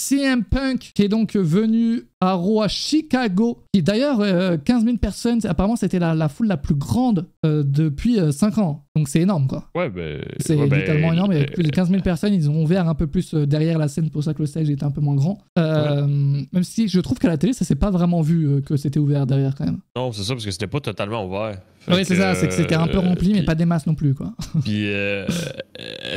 CM Punk qui est donc venu à Raw à Chicago, qui d'ailleurs 15 000 personnes, apparemment c'était la foule la plus grande depuis 5 ans. Donc c'est énorme quoi. Ouais, ben. C'est littéralement énorme. Il y avait plus de 15 000 personnes, ils ont ouvert un peu plus derrière la scène, c'est pour ça que le stage était un peu moins grand. Même si je trouve qu'à la télé, ça s'est pas vraiment vu que c'était ouvert derrière quand même. Non, c'est ça, parce que c'était pas totalement ouvert. Oui, c'est ça, c'est que c'était un peu rempli, mais pas des masses non plus, quoi. Puis,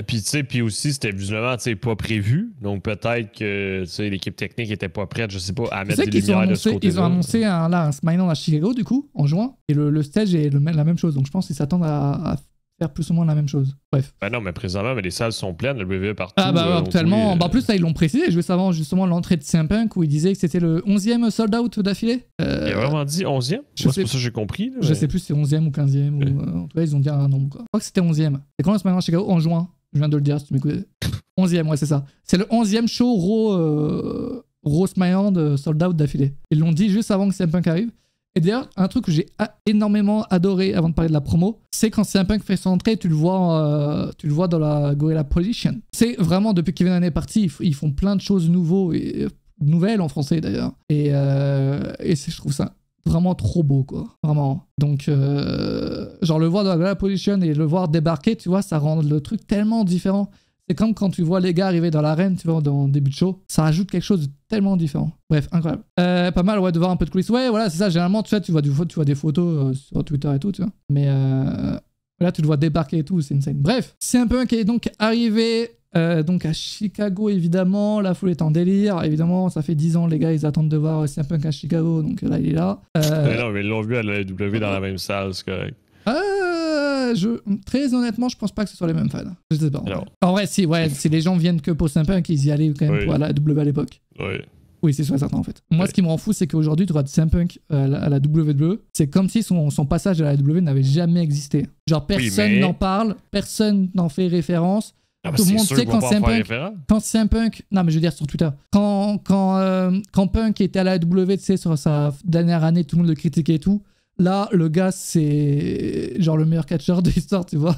tu sais, puis aussi, c'était visiblement, tu sais, pas prévu. Donc, peut-être que, tu sais, l'équipe technique était pas prête, je sais pas, à mettre des lumières de ce côté-là. Ils ont annoncé un SmackDown à Chicago, du coup, en juin, et le stage est la même chose. Donc, je pense qu'ils s'attendent à faire plus ou moins la même chose. Bref. Ben non, mais présentement, les salles sont pleines, le WWE partout. Ah bah actuellement, en plus, là, ils l'ont précisé, juste avant justement l'entrée de CM Punk, où il disait que c'était le 11e sold-out d'affilée. Il a vraiment dit 11e? Moi, c'est pour ça que j'ai compris. Là, je sais plus si c'est 11e ou 15e, ou en tout cas, ils ont dit un nombre, quoi. Je crois que c'était 11e. C'est quand le SmackDown à Chicago? En juin. Je viens de le dire, si tu m'écoutes. 11e, ouais, c'est ça. C'est le 11e show Raw SmackDown sold-out d'affilée. Ils l'ont dit juste avant que CM Punk arrive. Et d'ailleurs, un truc que j'ai énormément adoré avant de parler de la promo, c'est quand CM Punk fait son entrée, tu le vois dans la Gorilla Position. C'est vraiment, depuis Kevin Owens est parti, ils font plein de choses nouvelles en français d'ailleurs. Et je trouve ça vraiment trop beau, quoi. Vraiment. Donc, genre le voir dans la Gorilla Position et le voir débarquer, tu vois, ça rend le truc tellement différent. C'est comme quand tu vois les gars arriver dans l'arène, tu vois, dans le début de show. Ça rajoute quelque chose de tellement différent. Bref, incroyable. Pas mal, ouais, de voir un peu de coulisses. Ouais, voilà, c'est ça. Généralement, tu vois des photos sur Twitter et tout, tu vois. Mais là, tu le vois débarquer et tout, c'est insane. Bref, CM Punk est donc arrivé donc à Chicago, évidemment. La foule est en délire. Évidemment, ça fait 10 ans, les gars, ils attendent de voir CM Punk à Chicago. Donc là, il est là. Mais non, mais ils l'ont vu à la W dans la même salle, c'est correct. Très honnêtement, je pense pas que ce soit les mêmes fans. Je sais pas. En vrai, si les gens viennent que pour CM Punk, ils y allaient quand même pour la W à l'époque. Oui, c'est sûr et certain en fait. Moi, ce qui me rend fou, c'est qu'aujourd'hui, tu regardes CM Punk à la WWE, c'est comme si son passage à la WWE n'avait jamais existé. Genre, personne n'en parle, personne n'en fait référence. Tout le monde sait quand CM Punk, non mais je veux dire sur Twitter, quand Punk était à la WWE, tu sais, sur sa dernière année, tout le monde le critiquait et tout. Là, le gars, c'est genre le meilleur catcheur de l'histoire, tu vois.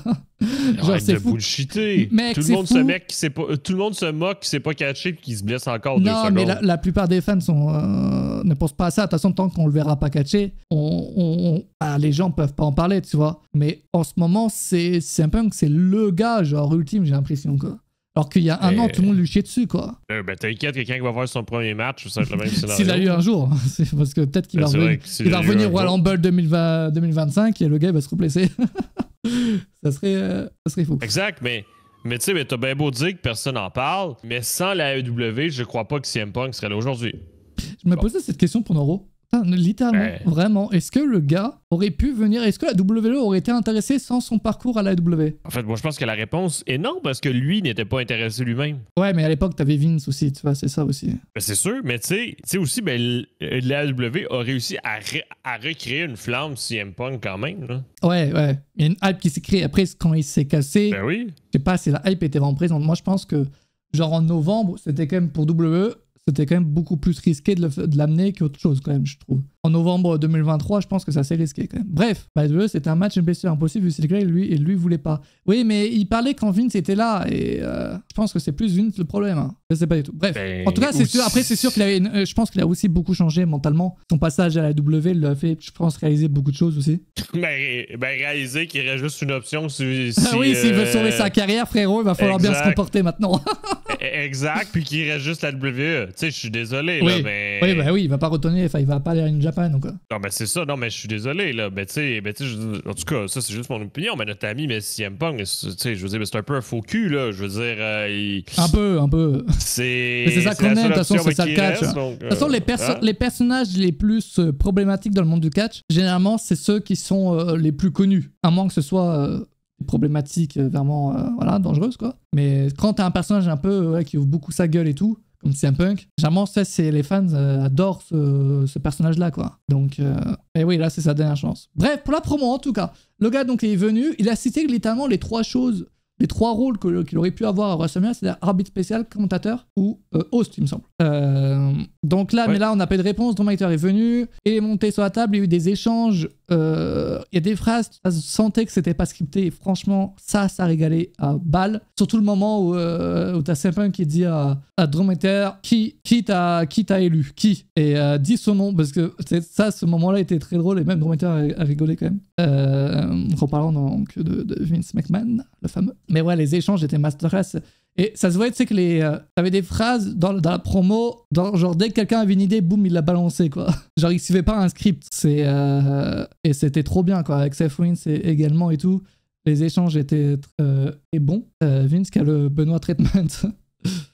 Genre, c'est fou. Bullshiter. Mec, tout le monde se moque qui sait pas catcher et qui se blesse encore 2 secondes. Non, mais la plupart des fans ne pensent pas à ça. De toute façon, tant qu'on le verra pas catcher, les gens peuvent pas en parler, tu vois. Mais en ce moment, c'est un peu que c'est le gars, genre ultime, j'ai l'impression, quoi. Alors qu'il y a un an, tout le monde lui chiait dessus, quoi. Ben t'inquiète, quelqu'un qui va faire son premier match, ça va être le même scénario. S'il a eu un jour, c'est parce que peut-être qu'il va revenir au Royal Rumble 2025 et le gars va se replacer. ça serait fou. Exact, mais tu sais, t'as bien beau dire que personne n'en parle, mais sans la AEW, je crois pas que CM Punk serait là aujourd'hui. Je me posais cette question pour Noro. Littéralement, vraiment, est-ce que le gars aurait pu venir, est-ce que la WWE aurait été intéressée sans son parcours à la WWE? En fait, moi je pense que la réponse est non, parce que lui n'était pas intéressé lui-même. Ouais, mais à l'époque, t'avais Vince aussi, tu vois, c'est ça aussi. Ben, c'est sûr, mais tu sais aussi, la WWE a réussi à recréer une flamme CM Punk quand même. Là. Ouais, il y a une hype qui s'est créée. Après, quand il s'est cassé, je sais pas si la hype était vraiment présente. Moi, je pense que, genre en novembre, c'était quand même pour WWE. C'était quand même beaucoup plus risqué de l'amener qu'autre chose, quand même, je trouve. En novembre 2023, je pense que c'est assez risqué, quand même. Bref, c'était un match blessure impossible, vu que c'est clair, et lui voulait pas. Oui, mais il parlait quand Vince était là, et je pense que c'est plus Vince le problème. Hein. Je sais pas du tout. Bref, en tout cas, c'est sûr. Après, c'est sûr qu'il avait je pense qu'il a aussi beaucoup changé mentalement. Son passage à la W lui a fait, je pense, réaliser beaucoup de choses aussi. Réaliser qu'il reste juste une option si oui, s'il veut sauver sa carrière, frérot, il va falloir bien se comporter maintenant. Exact, puis qu'il reste juste la WWE. Tu sais, je suis désolé, oui. là, mais... Oui, il va pas retourner, il va pas aller à New Japan, donc... Non, mais c'est ça, non, mais je suis désolé, là. Ben, tu sais, en tout cas, ça, c'est juste mon opinion, mais notre ami, CM Punk, tu sais, je veux dire, c'est un peu un faux cul, là. Je veux dire, Un peu. C'est ça qu'on aime, de toute façon, c'est ça le catch. De toute façon, les personnages les plus problématiques dans le monde du catch, généralement, c'est ceux qui sont les plus connus. À moins que ce soit... problématique vraiment dangereuse quoi, mais quand t'as un personnage un peu qui ouvre beaucoup sa gueule et tout comme CM Punk, généralement les fans adorent ce personnage là quoi, donc et oui là c'est sa dernière chance. Bref, pour la promo en tout cas, le gars donc est venu, il a cité littéralement les 3 rôles qu'il aurait pu avoir à WrestleMania, c'est-à-dire arbitre spécial, commentateur ou host, il me semble. Donc là, mais là, on n'a pas de réponse. Drew McIntyre est venu, il est monté sur la table, il y a eu des échanges. Il y a des phrases, ça se sentait que c'était pas scripté. Et franchement, ça régalait à balle. Surtout le moment où t'as CM Punk qui dit à Drew McIntyre qui t'a élu, qui, et dit son nom, parce que ce moment-là était très drôle et même Drew McIntyre a rigolé quand même. En parlant donc de Vince McMahon, le fameux. Mais ouais, les échanges étaient masterclass. Et ça se voyait, tu sais, que t'avais des phrases dans la promo, genre dès que quelqu'un avait une idée, boum, il l'a balancé, quoi. Genre, il suivait pas un script. Et c'était trop bien, quoi, avec Seth Rollins également et tout. Les échanges étaient bons. Vince qui a le Benoît treatment.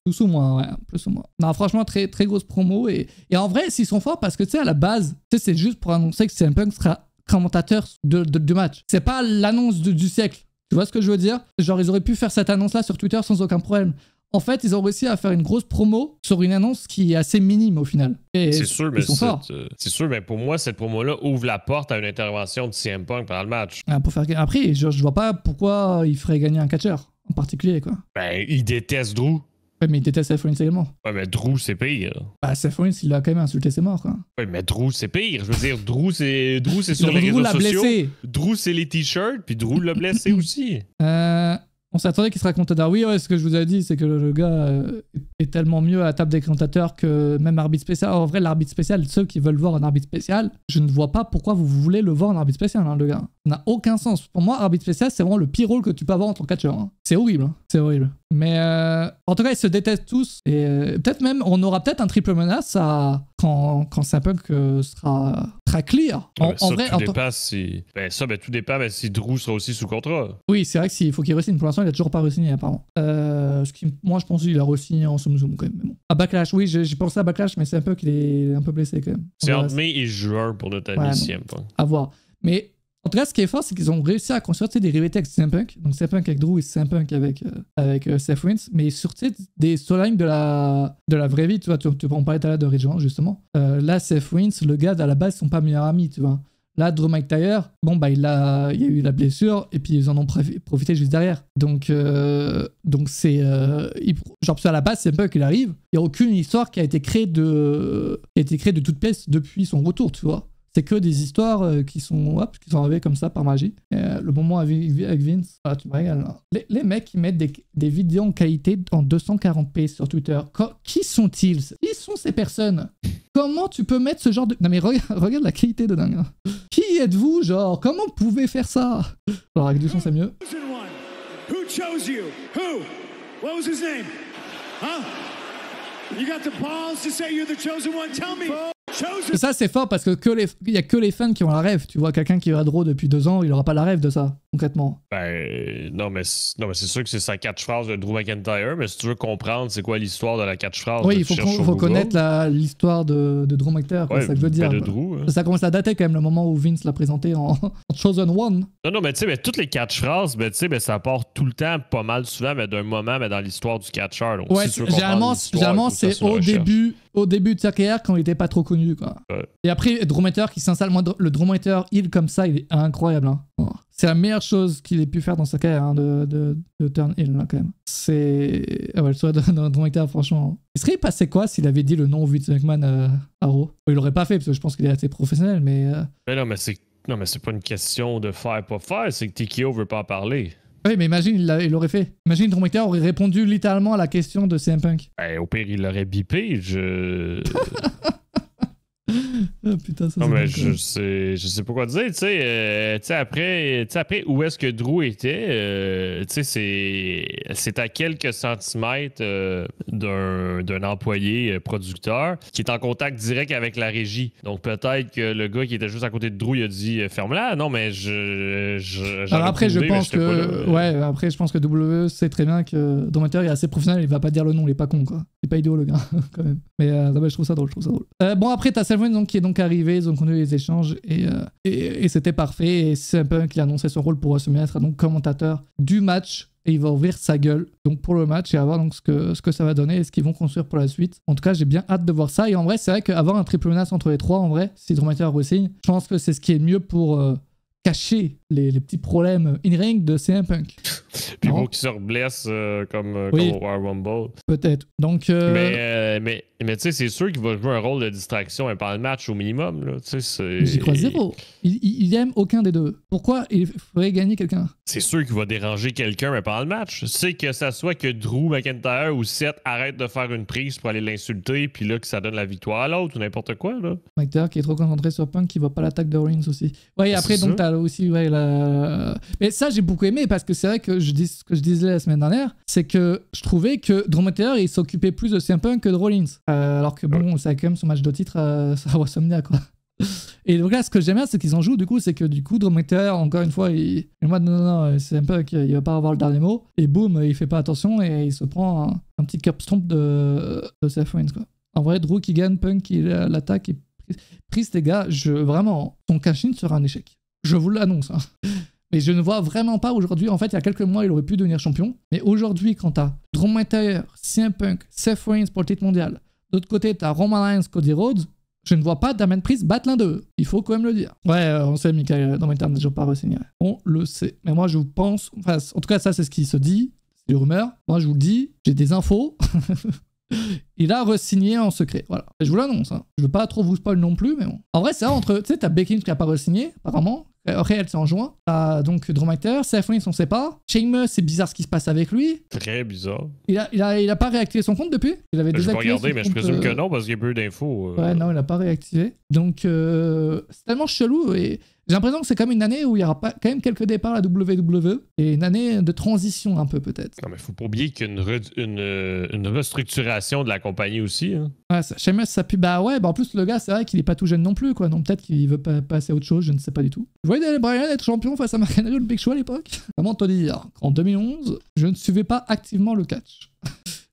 Plus ou moins, ouais, plus ou moins. Non, franchement, très, très grosse promo. Et en vrai, s'ils sont forts, parce que, tu sais, à la base, tu sais, c'est juste pour annoncer que CM Punk sera commentateur du match. C'est pas l'annonce du siècle. Tu vois ce que je veux dire? Genre, ils auraient pu faire cette annonce-là sur Twitter sans aucun problème. En fait, ils ont réussi à faire une grosse promo sur une annonce qui est assez minime au final. C'est sûr, c'est sûr, mais pour moi, cette promo-là ouvre la porte à une intervention de CM Punk pendant le match. Après, je vois pas pourquoi il ferait gagner un catcheur en particulier, quoi. Ben, il déteste Drew. Ouais, mais il déteste Seth Rollins également. Ouais, mais Drew, c'est pire. Bah, Seth Rollins, il a quand même insulté ses morts, quoi. Ouais, mais Drew, c'est pire. Je veux dire, Drew, c'est sur les réseaux sociaux. Blessé. Drew, c'est les t-shirts, puis Drew l'a blessé aussi. On s'attendait qu'il se raconte à oui, ouais, ce que je vous ai dit, c'est que le gars est tellement mieux à la table des commentateurs que même arbitre spécial. En vrai, l'arbitre spécial, ceux qui veulent voir un arbitre spécial, je ne vois pas pourquoi vous voulez le voir en arbitre spécial, hein, le gars. Ça n'a aucun sens. Pour moi, arbitre spécial, c'est vraiment le pire rôle que tu peux avoir en tant que catcheur. Hein. C'est horrible, hein. C'est horrible. Mais en tout cas, ils se détestent tous. Et peut-être même, on aura peut-être un triple menace quand CM Punk sera clear. Ouais, en vrai, tout dépend si... tout dépend si Drew sera aussi sous contrat. Oui, c'est vrai qu'il faut qu'il re-signe. Pour l'instant, il a toujours pas re-signé, apparemment. Moi, je pense qu'il a re-signé en zoom quand même. Mais bon. À Backlash, oui, j'ai pensé à Backlash, mais c'est un peu qu'il est un peu blessé quand même. C'est entre mai et juin pour notre ami CM Punk. À voir. Mais en tout cas, ce qui est fort, c'est qu'ils ont réussi à construire des rivalités avec CM Punk. Donc CM Punk avec Drew et CM Punk avec Seth Rollins. Mais sur des storylines de la vraie vie, tu vois, tu en parlais tout à l'heure de Ridge Holland, justement. Là, Seth Rollins, le gars, à la base, sont pas meilleurs amis, tu vois. Là, Drew McIntyre, bon, bah, il y a eu la blessure et puis ils en ont profité juste derrière. Donc c'est. Genre, à la base, c'est Punk, il arrive. Il n'y a aucune histoire qui a été créée de toute pièce depuis son retour, tu vois. C'est que des histoires qui sont arrivées comme ça par magie. Le moment avec Vince, tu me régales. Hein. Les mecs qui mettent des vidéos en qualité en 240p sur Twitter, qui sont-ils? Qui sont ces personnes? Comment tu peux mettre ce genre de... Non mais regarde la qualité de dingue. Hein. Qui êtes-vous, genre? Comment vous pouvez faire ça? Alors avec du son, c'est mieux. Who chose you? Who? What was his name? Huh? You got the balls to say you're the chosen one? Tell me. Ça, c'est fort parce que il y a que les fans qui ont la rêve. Tu vois, quelqu'un qui va Draw depuis 2 ans, il aura pas la rêve de ça, concrètement. Non, mais c'est sûr que c'est sa catchphrase de Drew McIntyre, mais si tu veux comprendre c'est quoi l'histoire de la catchphrase, oui, il faut connaître l'histoire de Drew McIntyre, c'est ça que je veux dire. De Drew, hein. Ça commence à dater quand même le moment où Vince l'a présenté en Chosen One. Non, mais tu sais, toutes les catchphrases, ça part tout le temps, pas mal souvent, mais d'un moment, mais dans l'histoire du catcheur. Donc, ouais, si généralement c'est au début de sa carrière quand il était pas trop connu, quoi. Ouais. Et après, Drew McIntyre qui s'installe, moi, le Drew McIntyre il comme ça, il est incroyable. Hein. Oh. C'est la meilleure chose qu'il ait pu faire dans sa carrière, hein, de turn heel, là, quand même. C'est... Ah ouais, le soir de Drew McIntyre, franchement... Il serait passé quoi s'il avait dit le nom Vince McMahon à Raw? Il l'aurait pas fait, parce que je pense qu'il est assez professionnel, mais... Non, mais c'est pas une question de faire, pas faire, c'est que TKO veut pas en parler. Oui, mais imagine, il l'aurait fait. Imagine, Drew McIntyre aurait répondu littéralement à la question de CM Punk. Au pire, il l'aurait bipé, Oh, putain, ça non, mais je sais pas quoi dire, tu sais, après où est-ce que Drew était, tu sais, c'est à quelques centimètres d'un employé producteur qui est en contact direct avec la régie. Donc peut-être que le gars qui était juste à côté de Drew, il a dit ferme-la. Non, mais après, je pense que après, je pense que WWE sait très bien que Drew McIntyre est assez professionnel, il va pas dire le nom, il est pas con, quoi. Il est pas idiot, le gars, quand même. Mais je trouve ça drôle, bon, après, t'as Seth Rollins donc qui est donc arrivé, ils ont continué les échanges et c'était parfait. Et c'est un peu qu'il a annoncé son rôle pour WrestleMania, sera donc commentateur du match et il va ouvrir sa gueule donc pour le match et à voir donc ce que ça va donner et ce qu'ils vont construire pour la suite. En tout cas, j'ai bien hâte de voir ça. Et en vrai, c'est vrai qu'avoir un triple menace entre les trois, en vrai, si Drew McIntyre re-signe, je pense que c'est ce qui est mieux pour cacher les petits problèmes in-ring de CM Punk. Puis Non. pour qu'il se reblesse comme Oui. au Royal Rumble. Peut-être. Donc, Mais tu sais, c'est sûr qu'il va jouer un rôle de distraction pendant le match au minimum. Là. Tu sais, j'y crois zéro. Il aime aucun des deux. Pourquoi il faudrait gagner quelqu'un? C'est sûr qu'il va déranger quelqu'un pendant le match. C'est que ça soit que Drew McIntyre ou Seth arrête de faire une prise pour aller l'insulter, puis là que ça donne la victoire à l'autre ou n'importe quoi. Là. McIntyre qui est trop concentré sur Punk, qui voit pas l'attaque de Rollins aussi. Ouais, et après, C'est donc, ça. t'as aussi, ouais, Mais ça, j'ai beaucoup aimé parce que c'est vrai que ce que je disais la semaine dernière, c'est que je trouvais que Drew McIntyre, il s'occupait plus de CM Punk que de Rollins. Alors que bon, c'est quand même son match de titre à WrestleMania, quoi. Et donc là, ce que j'aime bien, c'est qu'ils en jouent, du coup, c'est que du coup, Drew McIntyre, encore une fois, il moi, non, c'est un peu qu'il va pas avoir le dernier mot, et boum, il fait pas attention, et il se prend un petit cup stomp de Seth Rollins, quoi. En vrai, Drew qui gagne, Punk qui l'attaque, et Priest, les gars, vraiment, son cash-in sera un échec. Je vous l'annonce, hein. Mais je ne vois vraiment pas aujourd'hui, en fait, il y a quelques mois, il aurait pu devenir champion, mais aujourd'hui, quand t'as Drew McIntyre, CM Punk, Seth Rollins pour le titre mondial, d'autre côté, t'as Roman Reigns, Cody Rhodes, je ne vois pas Damien Priest battre l'un d'eux. Il faut quand même le dire. Ouais, on sait, Michael, dans mes termes, déjà pas re-signé. On le sait. Mais moi, je pense... Enfin, en tout cas, ça, c'est ce qui se dit. C'est des rumeurs. Moi, je vous le dis. J'ai des infos. Il a re-signé en secret. Voilà. Et je vous l'annonce. Hein. Je veux pas trop vous spoil non plus, mais bon. En vrai, c'est ça, entre... Tu sais, t'as Becky Lynch qui a pas re-signé, apparemment. Après, elle s'est en juin. T'as donc Drew McIntyre, Seth Rollins, on sait pas. Sheamus, c'est bizarre ce qui se passe avec lui. Très bizarre. Il a pas réactivé son compte depuis. Il avait Je vais pas désactivé regarder, son mais je compte, présume que non, parce qu'il y a peu d'infos. Ouais, non, il a pas réactivé. Donc, c'est tellement chelou. Et j'ai l'impression que c'est comme une année où il y aura pas, quand même quelques départs à la WWE. Et une année de transition, un peu, peut-être. Non, mais faut pas oublier qu'il y a une restructuration de la compagnie aussi. Hein. Ouais, Sheamus, ça pue. Bah ouais, bah en plus, le gars, c'est vrai qu'il est pas tout jeune non plus, quoi. Donc peut-être qu'il veut pas passer à autre chose, je ne sais pas du tout. Je voyais Daniel Bryan être champion face à McHenry ou le Big Show à l'époque. Comment te dire qu'en 2011, je ne suivais pas activement le catch.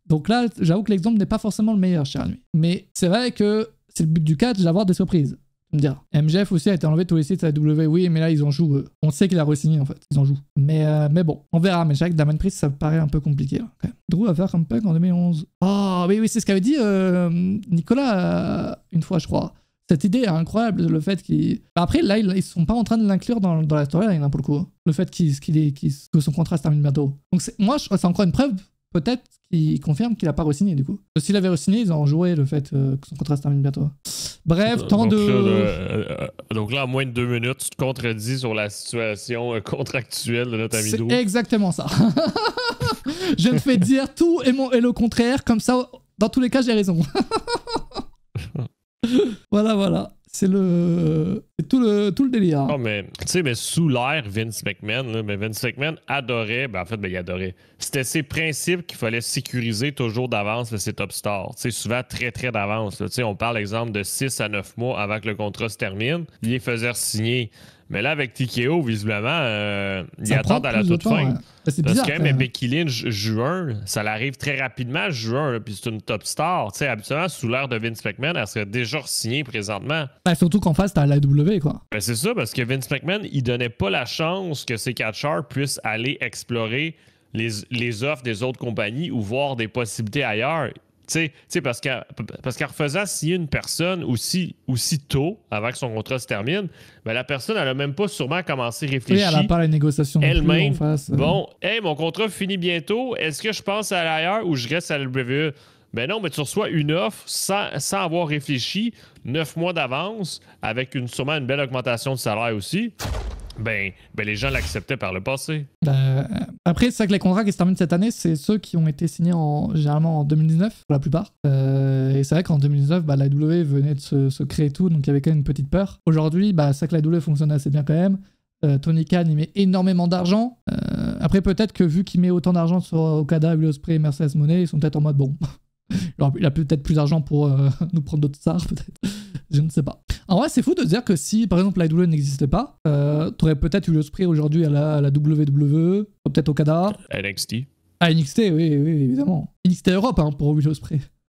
Donc là, j'avoue que l'exemple n'est pas forcément le meilleur, cher ami. Mais c'est vrai que c'est le but du catch d'avoir des surprises. Tu me diras. MJF aussi a été enlevé de tous les sites à la W. Oui, mais là, ils en jouent. On sait qu'il a re-signé, en fait. Ils en jouent. Mais bon, on verra. Mais Jacques Damien Priest, ça me paraît un peu compliqué. Là, quand même. Drew va faire comme Punk en 2011. Oh, oui, c'est ce qu'avait dit Nicolas une fois, je crois. Cette idée est incroyable, le fait qu'il... Après, là, ils sont pas en train de l'inclure dans la storyline, hein, pour le coup. Le fait que son contrat se termine bientôt. Donc moi, je crois que c'est encore une preuve, peut-être, qui confirme qu'il a pas re-signé, du coup. Parce que s'il avait re-signé, ils ont joué le fait que son contrat se termine bientôt. Bref, tant de... Donc là, en moins de 2 minutes, tu te contredis sur la situation contractuelle de notre ami Drew. C'est exactement ça. Je me fais dire tout et le contraire, comme ça, dans tous les cas, j'ai raison. Voilà. C'est tout le délire. Non, mais tu sais, mais sous l'ère Vince McMahon, là, mais Vince McMahon adorait, il adorait. C'était ses principes qu'il fallait sécuriser toujours d'avance ses top stars. Tu sais, souvent très, très d'avance. Tu sais, on parle, exemple, de 6 à 9 mois avant que le contrat se termine. Il les faisait signer. Mais là, avec TKO, visiblement, ils attendent à la toute fin. Ouais. C'est Parce bizarre, que même Becky Lynch, juin, ça l'arrive très rapidement, juin, là, puis c'est une top star. Tu sais, habituellement, sous l'ère de Vince McMahon, elle serait déjà signée présentement. Bah, surtout qu'en face, t'as la W, quoi. Ben c'est ça, parce que Vince McMahon, il donnait pas la chance que ses catcheurs puissent aller explorer les offres des autres compagnies ou voir des possibilités ailleurs. Tu sais, parce qu'en refaisant signer une personne aussi tôt, avant que son contrat se termine, ben la personne, elle a même pas sûrement commencé à réfléchir. Oui, elle a pas les négociations elle-même. en face. Bon, hey, mon contrat finit bientôt. Est-ce que je pense à l'ailleurs ou je reste à la WWE? Ben non, mais tu reçois une offre sans avoir réfléchi, 9 mois d'avance, avec sûrement une belle augmentation de salaire aussi. Ben les gens l'acceptaient par le passé. Après, c'est vrai que les contrats qui se terminent cette année, c'est ceux qui ont été signés généralement en 2019, pour la plupart. Et c'est vrai qu'en 2019, la W venait de se créer tout, donc il y avait quand même une petite peur. Aujourd'hui, c'est vrai que la W fonctionne assez bien quand même. Tony Khan, il met énormément d'argent. Après, peut-être que vu qu'il met autant d'argent sur Okada, Will Ospreay et Mercedes Moné, ils sont peut-être en mode bon. Il a peut-être plus d'argent pour nous prendre d'autres stars, peut-être. Je ne sais pas. En vrai, c'est fou de se dire que si, par exemple, la WWE n'existait pas, t'aurais peut-être eu le spray aujourd'hui à la WWE, peut-être Okada. NXT. Ah, NXT, oui, évidemment. NXT Europe, pour Will Ospreay.